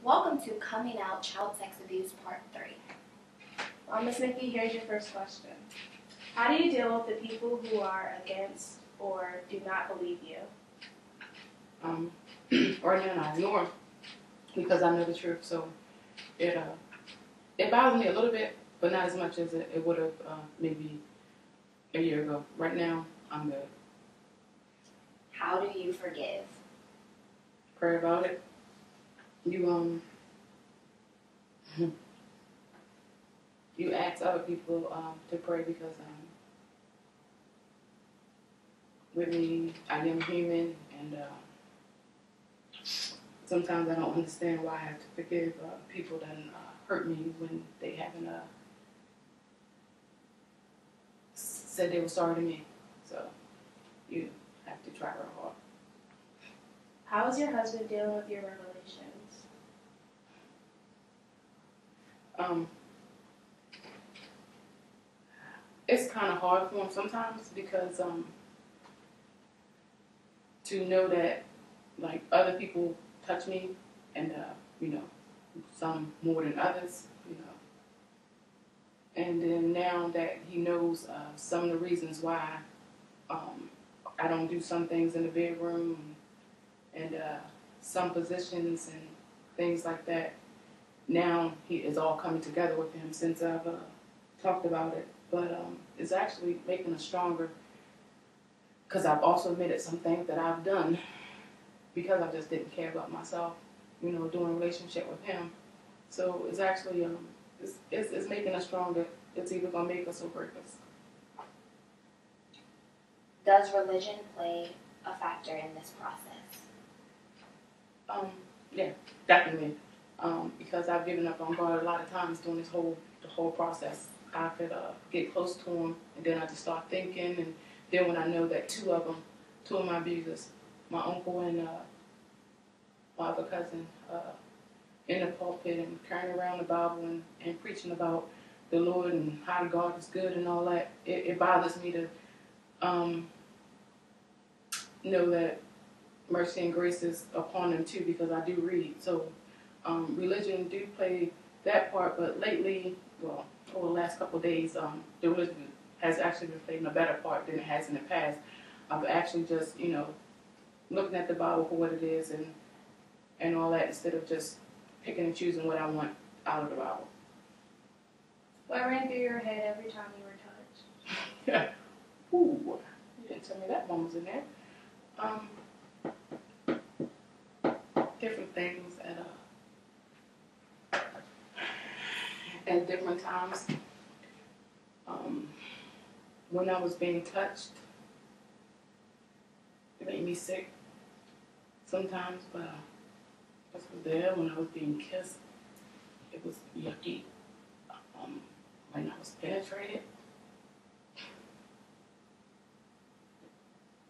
Welcome to Coming Out Child Sex Abuse Part 3. Well, Ms. Nikki, here's your first question. How do you deal with the people who are against or do not believe you? Right now I ignore them because I know the truth. So it bothers me a little bit, but not as much as it would have maybe a year ago. Right now, I'm good. How do you forgive? Pray about it. You you ask other people to pray because with me, I am human, and sometimes I don't understand why I have to forgive people that hurt me when they haven't said they were sorry to me. So you have to try real hard. How is your husband dealing with your revelations? It's kind of hard for him sometimes because to know that like other people touch me and some more than others, and then now that he knows some of the reasons why I don't do some things in the bedroom and some positions and things like that. Now he is all coming together with him since I've talked about it, but it's actually making us stronger because I've also admitted some things that I've done because I just didn't care about myself, doing a relationship with him. So it's actually it's making us stronger. It's either gonna make us or break us. Does religion play a factor in this process? Yeah, definitely. Because I've given up on God a lot of times during the whole process. I could get close to him, and then I just start thinking, and then when I know that two of my abusers, my uncle and my other cousin, in the pulpit and carrying around the Bible and preaching about the Lord and how God is good and all that, it bothers me to know that mercy and grace is upon them too, because I do read. So religion do play that part, but lately, well, over the last couple of days, the religion has actually been playing a better part than it has in the past. I've actually just, looking at the Bible for what it is and all that, instead of just picking and choosing what I want out of the Bible. What ran through your head every time you were touched? Ooh, you didn't tell me that one was in there. Different things at different times. When I was being touched, it made me sick sometimes, but I was there when I was being kissed. It was yucky. When I was penetrated,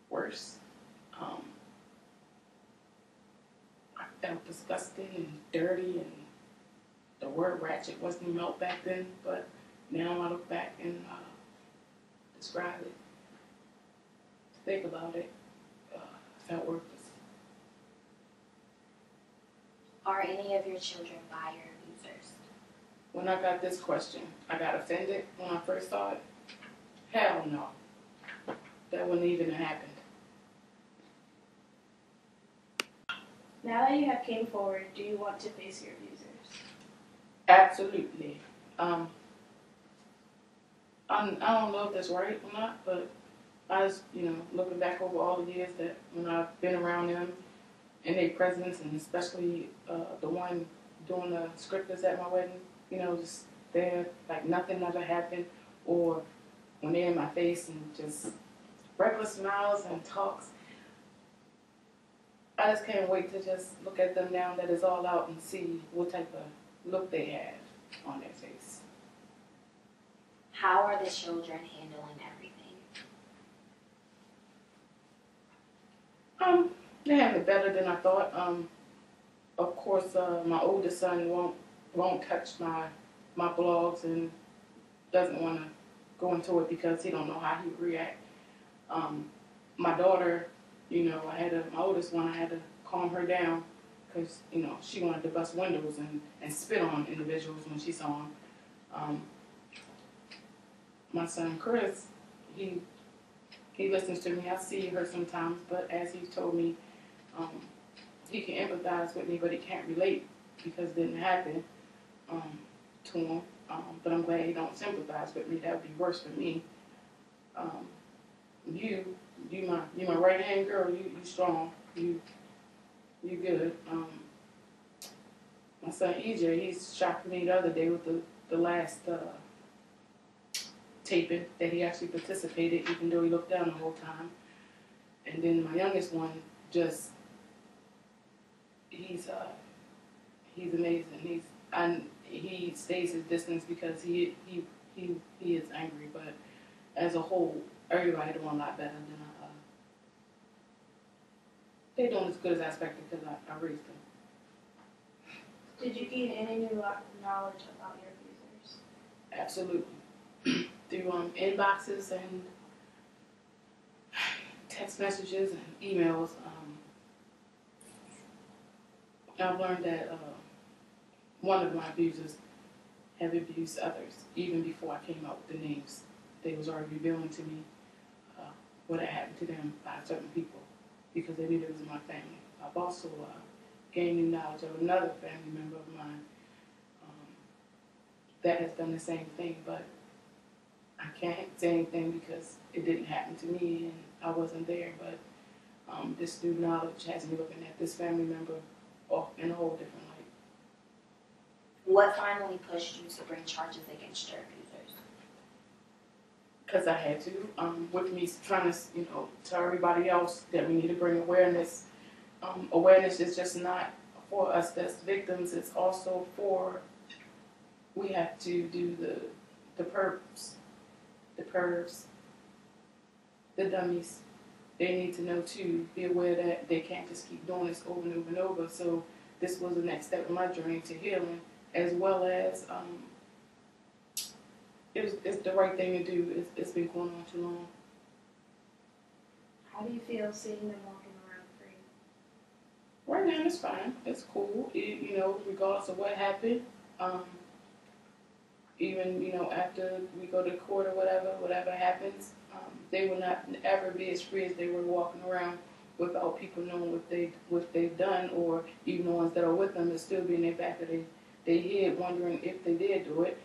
worse. I felt disgusting and dirty, and the word ratchet wasn't even out back then, but now I look back and describe it, think about it, felt worthless. Are any of your children by your abusers? When I got this question, I got offended when I first saw it. Hell no. That wouldn't even have happened. Now that you have came forward, do you want to face your abusers? Absolutely. I don't know if that's right or not, but I was, looking back over all the years that when I've been around them in their presence, and especially the one doing the scriptures at my wedding, just there, like nothing ever happened, or when they're in my face and just regular smiles and talks. I just can't wait to just look at them now that it's all out and see what type of look they have on their face. How are the children handling everything? They have it better than I thought. Of course, my oldest son won't touch my blogs and doesn't want to go into it because he don't know how he would react. My daughter, my oldest one, I had to calm her down because, you know, she wanted to bust windows and spit on individuals when she saw them. My son Chris, he listens to me. I see her sometimes, but as he told me, he can empathize with me, but he can't relate because it didn't happen to him. But I'm glad he don't sympathize with me. That would be worse for me. You my right hand girl. You strong. You good. My son EJ, he's shocked me the other day with the last taping that he actually participated, even though he looked down the whole time. And then my youngest one, just he's amazing. He stays his distance because he is angry, but as a whole, everybody doing a lot better than they doing as good as I expected because I raised them. Did you gain any new knowledge about your abusers? Absolutely. Through inboxes and text messages and emails, I've learned that one of my abusers have abused others. Even before I came out with the names, they was already revealing to me what had happened to them by certain people because they knew they was in my family. I've also gained new knowledge of another family member of mine that has done the same thing, but I can't say anything because it didn't happen to me and I wasn't there. But this new knowledge has me looking at this family member in a whole different light. What finally pushed you to bring charges against your abusers? Because I had to. With me trying to, tell everybody else that we need to bring awareness. Awareness is just not for us as victims. It's also for, we have to do the perps, the dummies. They need to know too, be aware that they can't just keep doing this over and over and over. So this was the next step in my journey to healing, as well as it's the right thing to do. It's been going on too long. How do you feel seeing them walking around free? Right now it's fine. It's cool. Regardless of what happened. Even, after we go to court or whatever happens, they will not ever be as free as they were walking around without people knowing what they've done, or even the ones that are with them will still be in their back of their head wondering if they did do it.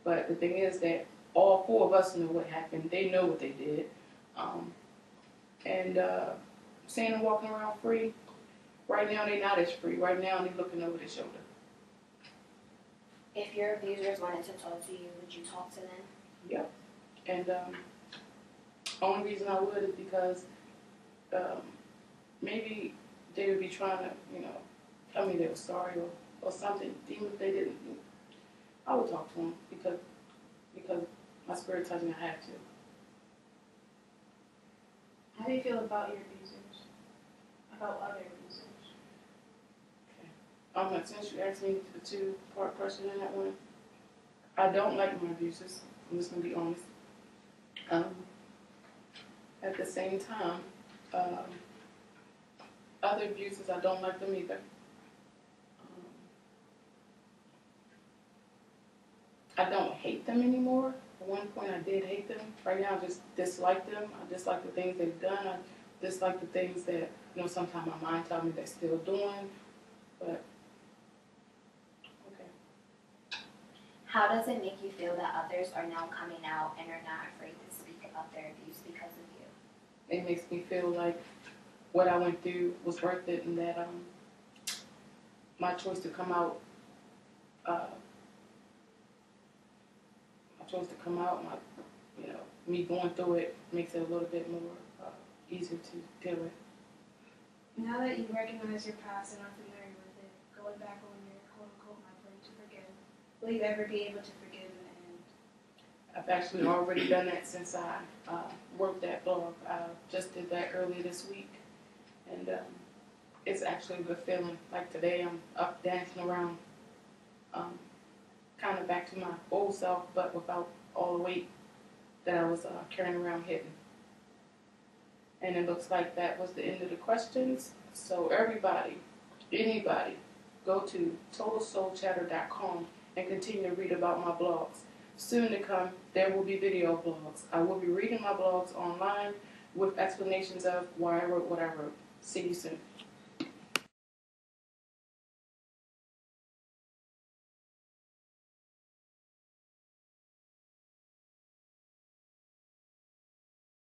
But the thing is that all four of us know what happened. They know what they did. Seeing them walking around free, right now they're not as free. Right now they're looking over their shoulder. If your abusers wanted to talk to you, would you talk to them? Yep. And only reason I would is because maybe they would be trying to, tell me they were sorry or something. Even if they didn't, I would talk to them because my spirit tells me I have to. How do you feel about your abusers? About other abusers? Since you asked me the two-part question in that one, I don't like my abusers. I'm just going to be honest. At the same time, other abusers, I don't like them either. I don't hate them anymore. At one point I did hate them. Right now I just dislike them. I dislike the things they've done. I dislike the things that, sometimes my mind tells me they're still doing. But how does it make you feel that others are now coming out and are not afraid to speak about their abuse because of you? It makes me feel like what I went through was worth it, and that my choice to come out, me going through it makes it a little bit more easier to deal with. Now that you recognize your past and are familiar with it, going back on your quote-unquote my plan to forgive, will you ever be able to forgive in the end? I've actually already done that since I wrote that blog. I just did that earlier this week, and it's actually a good feeling. Like today, I'm up dancing around, kind of back to my old self, but without all the weight that I was carrying around hidden. And it looks like that was the end of the questions. So everybody, anybody, go to totalsoulchatter.com and continue to read about my blogs. Soon to come, there will be video blogs. I will be reading my blogs online with explanations of why I wrote what I wrote. See you soon.